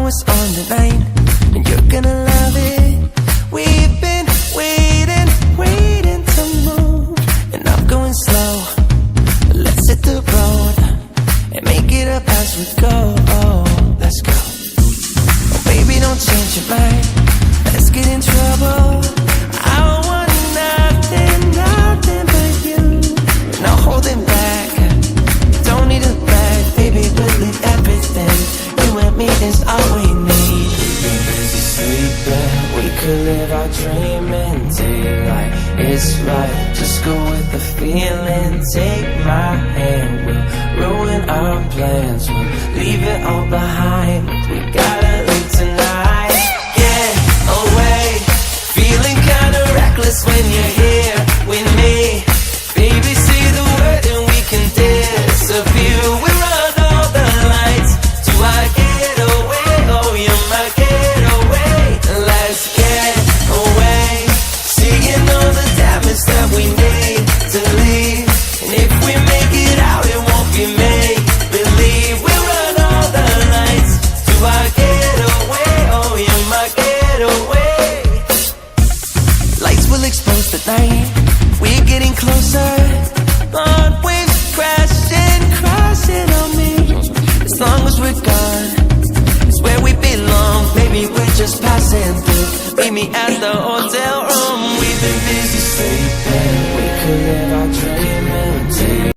know it's on tonight, and you're gonna love it. We've been waiting to move, and I'm going slow. Let's hit the road and make it up as we go. Let's go. Oh baby, don't change your mind. Let's get in trouble. I want nothing but you. No holding back. Don't need a bag, baby, we'll leave everything. You and me is all we need. We've been busy sleeping. We could live our dream in daylight. It's right, just go with the feeling. Take my hand, we'll ruin our plans. We'll leave it all behind. We gotta leave tonight. Get away. Feeling kinda reckless when you're here with me. Baby, say the word and we can disappear. We run all the lights to our getaway. Oh, you're my getaway. Let's get away. Seeing all the damage that we need to leave. And if we make it out, it won't be made believe. We run all the lights to our getaway. Oh, you're my getaway. Lights will expose the night. We're getting closer. On waves crashing on me. As long as we're gone, it's where we belong. Maybe we're just passing through. Meet me at the hotel.